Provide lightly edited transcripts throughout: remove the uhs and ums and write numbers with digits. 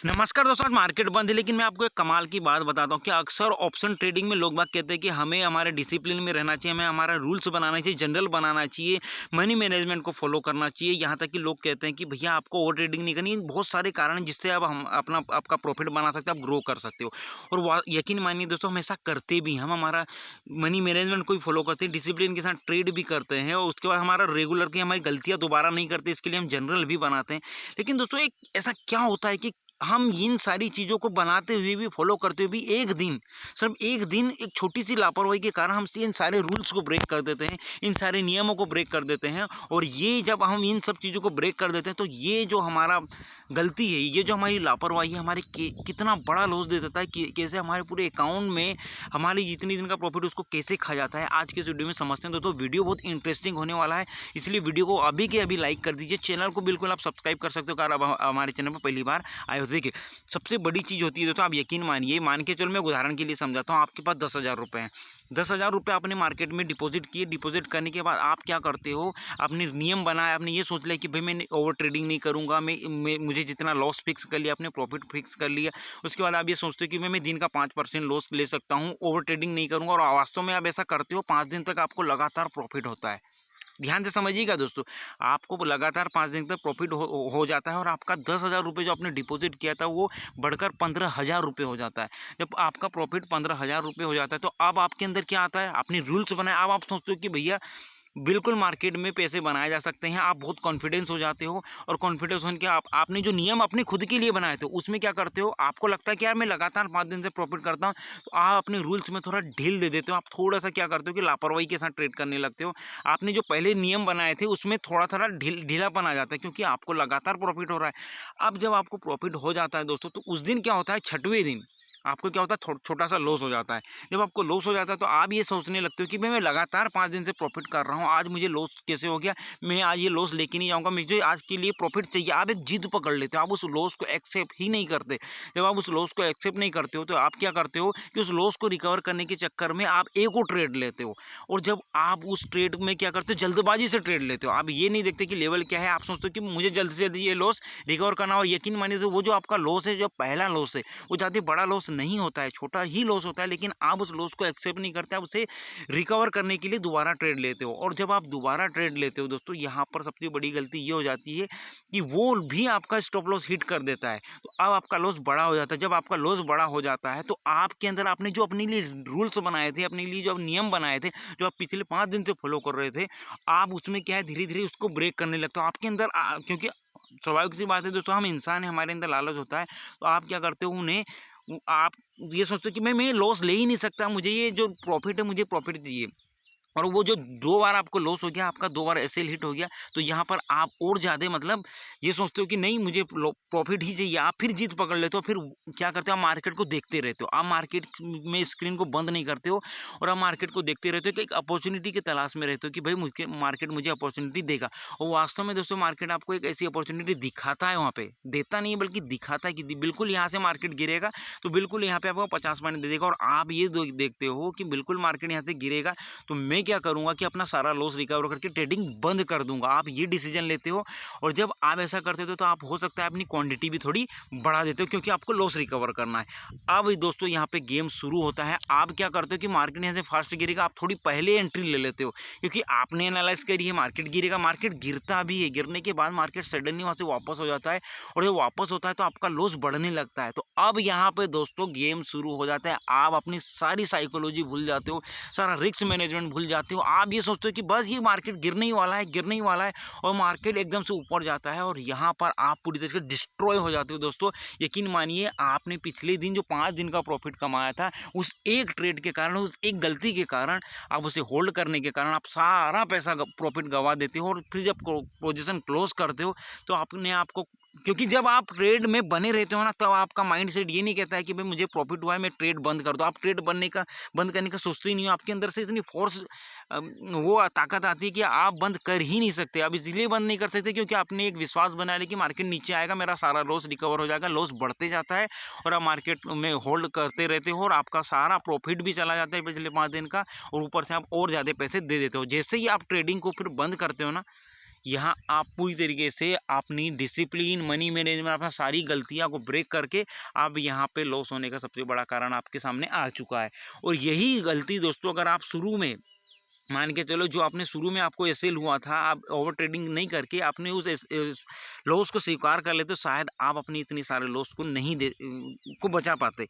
नमस्कार दोस्तों, आज मार्केट बंद है लेकिन मैं आपको एक कमाल की बात बताता हूँ कि अक्सर ऑप्शन ट्रेडिंग में लोग बाग कहते हैं कि हमें हमारे डिसिप्लिन में रहना चाहिए, हमें हमारा रूल्स बनाना चाहिए, जनरल बनाना चाहिए, मनी मैनेजमेंट को फॉलो करना चाहिए। यहाँ तक कि लोग कहते हैं कि भैया आपको ओवर ट्रेडिंग नहीं करनी। बहुत सारे कारण हैं जिससे अब हम अपना आपका प्रॉफिट बना सकते हो, आप ग्रो कर सकते हो। और यकीन मानिए दोस्तों, हम ऐसा करते भी, हम हमारा मनी मैनेजमेंट को ही फॉलो करते हैं, डिसिप्लिन के साथ ट्रेड भी करते हैं और उसके बाद हमारा रेगुलर की हमारी गलतियाँ दोबारा नहीं करते, इसके लिए हम जनरल भी बनाते हैं। लेकिन दोस्तों एक ऐसा क्या होता है कि हम इन सारी चीज़ों को बनाते हुए भी, फॉलो करते हुए भी एक दिन, सिर्फ एक दिन, एक छोटी-सी लापरवाही के कारण हम इन सारे रूल्स को ब्रेक कर देते हैं, इन सारे नियमों को ब्रेक कर देते हैं। और ये जब हम इन सब चीज़ों को ब्रेक कर देते हैं तो ये जो हमारा गलती है, ये जो हमारी लापरवाही है, हमारे कितना बड़ा लॉस दे देता है, कैसे हमारे पूरे अकाउंट में हमारी जितनी दिन का प्रॉफिट उसको कैसे खा जाता है। आज के इस वीडियो में समझते हैं दोस्तों। वीडियो बहुत इंटरेस्टिंग होने वाला है, इसलिए वीडियो को अभी के अभी लाइक कर दीजिए। चैनल को बिल्कुल आप सब्सक्राइब कर सकते हो अगर आप हमारे चैनल पर पहली बार आए हो। देखिए, सबसे बड़ी चीज़ होती है दोस्तों, आप यकीन मानिए, मान के चलो मैं उदाहरण के लिए समझाता हूँ। आपके पास 10,000 रुपये हैं, 10,000 रुपये आपने मार्केट में डिपॉजिट किए। डिपॉजिट करने के बाद आप क्या करते हो, आपने नियम बनाया, आपने ये सोच लिया कि भाई मैं ओवर ट्रेडिंग नहीं करूँगा, मैं मुझे जितना लॉस फिक्स कर लिया, आपने प्रॉफिट फिक्स कर लिया। उसके बाद आप ये सोचते हो कि मैं दिन का 5% लॉस ले सकता हूँ, ओवर ट्रेडिंग नहीं करूँगा, और वास्तव में आप ऐसा करते हो। 5 दिन तक आपको लगातार प्रॉफिट होता है। ध्यान से समझिएगा दोस्तों, आपको लगातार 5 दिन तक प्रॉफिट हो जाता है और आपका 10,000 रुपये जो आपने डिपॉजिट किया था वो बढ़कर 15,000 रुपये हो जाता है। जब आपका प्रॉफिट 15,000 रुपये हो जाता है तो अब आपके अंदर क्या आता है, आपने रूल्स बनाए। अब आप सोचते हो कि भैया बिल्कुल मार्केट में पैसे बनाए जा सकते हैं। आप बहुत कॉन्फिडेंस हो जाते हो और कॉन्फिडेंस होने के आपने जो नियम अपने खुद के लिए बनाए थे उसमें क्या करते हो, आपको लगता है कि यार मैं लगातार 5 दिन से प्रॉफिट करता हूँ, तो आप अपने रूल्स में थोड़ा ढील दे देते हो। आप थोड़ा-सा क्या करते हो कि लापरवाही के साथ ट्रेड करने लगते हो। आपने जो पहले नियम बनाए थे उसमें थोड़ा-थोड़ा ढीलापन आ जाता है क्योंकि आपको लगातार प्रॉफिट हो रहा है। अब जब आपको प्रॉफिट हो जाता है दोस्तों, तो उस दिन क्या होता है, छठवें दिन आपको क्या होता है, छोटा-सा लॉस हो जाता है। जब आपको लॉस हो जाता है तो आप ये सोचने लगते हो कि भाई मैं लगातार 5 दिन से प्रॉफिट कर रहा हूँ, आज मुझे लॉस कैसे हो गया? मैं आज ये लॉस लेके नहीं जाऊँगा, मुझे आज के लिए प्रॉफिट चाहिए। आप एक जिद पकड़ लेते हो, आप उस लॉस को एक्सेप्ट ही नहीं करते। जब आप उस लॉस को एक्सेप्ट नहीं करते हो तो आप क्या करते हो कि उस लॉस को रिकवर करने के चक्कर में आप एक और ट्रेड लेते हो। और जब आप उस ट्रेड में क्या करते हो, जल्दबाजी से ट्रेड लेते हो। आप ये नहीं देखते कि लेवल क्या है, आप सोचते हो कि मुझे जल्द से जल्द ये लॉस रिकवर करना हो। यकीन मानिए तो वो जो आपका लॉस है, जो पहला लॉस है, वो ज़्यादा बड़ा लॉस नहीं होता है, छोटा ही लॉस होता है, लेकिन आप उस लॉस को एक्सेप्ट नहीं करते, आप उसे रिकवर करने के लिए दोबारा ट्रेड लेते हो। और जब आप दोबारा ट्रेड लेते हो दोस्तों, यहाँ पर सबसे बड़ी गलती ये हो जाती है कि वो भी आपका स्टॉप लॉस हिट कर देता है, तो अब आपका लॉस बड़ा हो जाता है। जब आपका लॉस बड़ा हो जाता है तो आपके अंदर आपने जो अपने लिए रूल्स बनाए थे, अपने लिए जो नियम बनाए थे, जो आप पिछले 5 दिन से फॉलो कर रहे थे, आप उसमें क्या है, धीरे धीरे उसको ब्रेक करने लगते हो। आपके अंदर क्योंकि स्वाभाविक सी बात है दोस्तों, हम इंसान हैं, हमारे अंदर लालच होता है, तो आप क्या करते हो, उन्हें आप ये सोचते हो कि मैं लॉस ले ही नहीं सकता, मुझे ये जो प्रॉफ़िट है, मुझे प्रॉफ़िट चाहिए। और वो जो 2 बार आपको लॉस हो गया, आपका 2 बार एसएल हिट हो गया, तो यहाँ पर आप और ज़्यादा मतलब ये सोचते हो कि नहीं, मुझे प्रॉफ़िट ही चाहिए। आप फिर जीत पकड़ लेते हो, फिर क्या करते हो, आप मार्केट को देखते रहते हो। आप मार्केट में स्क्रीन को बंद नहीं करते हो और आप मार्केट को देखते रहते हो कि एक अपॉर्च्युनिटी की तलाश में रहते हो कि भाई मुझे मार्केट मुझे अपॉर्च्युनिटी देगा। और वास्तव में दोस्तों मार्केट आपको एक ऐसी अपॉर्च्युनिटी दिखाता है, वहाँ पे देता नहीं है बल्कि दिखाता है कि बिल्कुल यहाँ से मार्केट गिरेगा, तो बिल्कुल यहाँ पे आपको 50 पॉइंट दे देगा। और आप ये देखते हो कि बिल्कुल मार्केट यहाँ से गिरेगा, तो मैं क्या करूँगा कि अपना सारा लॉस रिकवर करके ट्रेडिंग बंद कर दूँगा। आप ये डिसीजन लेते हो और जब आप ऐसा करते हो तो आप हो सकता है अपनी क्वांटिटी भी थोड़ी बढ़ा देते हो क्योंकि आपको लॉस रिकवर करना है। अब दोस्तों यहाँ पे गेम शुरू होता है। आप क्या करते हो कि मार्केट यहाँ से फास्ट गिरेगा, आप थोड़ी पहले एंट्री ले लेते हो क्योंकि आपने एनालाइज करी है मार्केट गिरेगा। मार्केट गिरता भी है, गिरने के बाद मार्केट सडनली वहाँ से वापस हो जाता है और जब वापस होता है तो आपका लॉस बढ़ने लगता है। तो अब यहाँ पे दोस्तों गेम शुरू हो जाता है। आप अपनी सारी साइकोलॉजी भूल जाते हो, सारा रिस्क मैनेजमेंट भूल जाते हो। आप ये सोचते हो कि बस ये मार्केट गिरने ही वाला है, गिरने ही वाला है, और मार्केट एकदम से ऊपर जाता है और यहाँ पर आप पूरी तरह से डिस्ट्रॉय हो जाते हो दोस्तों। यकीन मानिए, आपने पिछले दिन जो 5 दिन का प्रॉफिट कमाया था, उस एक ट्रेड के कारण, उस एक गलती के कारण, आप उसे होल्ड करने के कारण आप सारा पैसा प्रॉफिट गंवा देते हो। और फिर जब पोजीशन क्लोज करते हो तो अपने आप को, क्योंकि जब आप ट्रेड में बने रहते हो ना, तब आपका माइंड सेट ये नहीं कहता है कि भाई मुझे प्रॉफिट हुआ है, मैं ट्रेड बंद कर दूँ। आप ट्रेड बंद करने का सोचते ही नहीं हो। आपके अंदर से इतनी फोर्स, वो ताकत आती है कि आप बंद कर ही नहीं सकते। आप इसलिए बंद नहीं कर सकते क्योंकि आपने एक विश्वास बना लिया कि मार्केट नीचे आएगा, मेरा सारा लॉस रिकवर हो जाएगा। लॉस बढ़ते जाता है और आप मार्केट में होल्ड करते रहते हो और आपका सारा प्रॉफिट भी चला जाता है पिछले 5 दिन का, और ऊपर से आप और ज़्यादा पैसे दे देते हो। जैसे ही आप ट्रेडिंग को फिर बंद करते हो ना, यहाँ आप पूरी तरीके से अपनी डिसिप्लिन, मनी मैनेजमेंट, अपना सारी गलतियाँ को ब्रेक करके अब यहाँ पे लॉस होने का सबसे बड़ा कारण आपके सामने आ चुका है। और यही गलती दोस्तों अगर आप शुरू में मान के चलो, जो आपने शुरू में आपको एसएल हुआ था, आप ओवर ट्रेडिंग नहीं करके आपने उस लॉस को स्वीकार कर लेते, तो शायद आप अपनी इतनी सारे लॉस को नहीं को बचा पाते।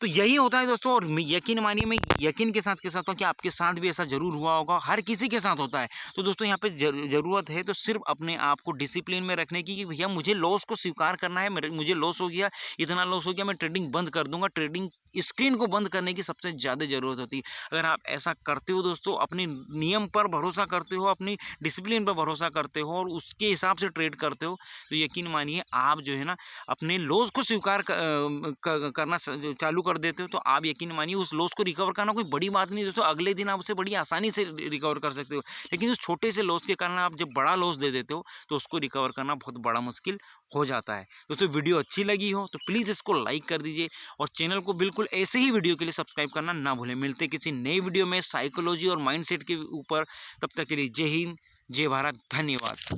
तो यही होता है दोस्तों। और यकीन मानिए, मैं यकीन के साथ कह सकता हूँ कि आपके साथ भी ऐसा ज़रूर हुआ होगा, हर किसी के साथ होता है। तो दोस्तों यहाँ पे ज़रूरत है तो सिर्फ अपने आप को डिसिप्लिन में रखने की कि भैया मुझे लॉस को स्वीकार करना है, मुझे लॉस हो गया, इतना लॉस हो गया, मैं ट्रेडिंग बंद कर दूंगा। ट्रेडिंग स्क्रीन को बंद करने की सबसे ज़्यादा ज़रूरत होती है। अगर आप ऐसा करते हो दोस्तों, अपने नियम पर भरोसा करते हो, अपनी डिसिप्लिन पर भरोसा करते हो और उसके हिसाब से ट्रेड करते हो, तो यकीन मानिए आप जो है ना अपने लॉस को स्वीकार करना चालू कर देते हो, तो आप यकीन मानिए उस लॉस को रिकवर करना कोई बड़ी बात नहीं दोस्तों। अगले दिन आप उसे बड़ी आसानी से रिकवर कर सकते हो। लेकिन उस छोटे से लॉस के कारण आप जब बड़ा लॉस दे देते हो, तो उसको रिकवर करना बहुत बड़ा मुश्किल हो जाता है। दोस्तों वीडियो अच्छी लगी हो तो प्लीज़ इसको लाइक कर दीजिए और चैनल को बिल्कुल ऐसे ही वीडियो के लिए सब्सक्राइब करना ना भूलें। मिलते किसी नई वीडियो में साइकोलॉजी और माइंडसेट के ऊपर। तब तक के लिए जय हिंद, जय भारत, धन्यवाद।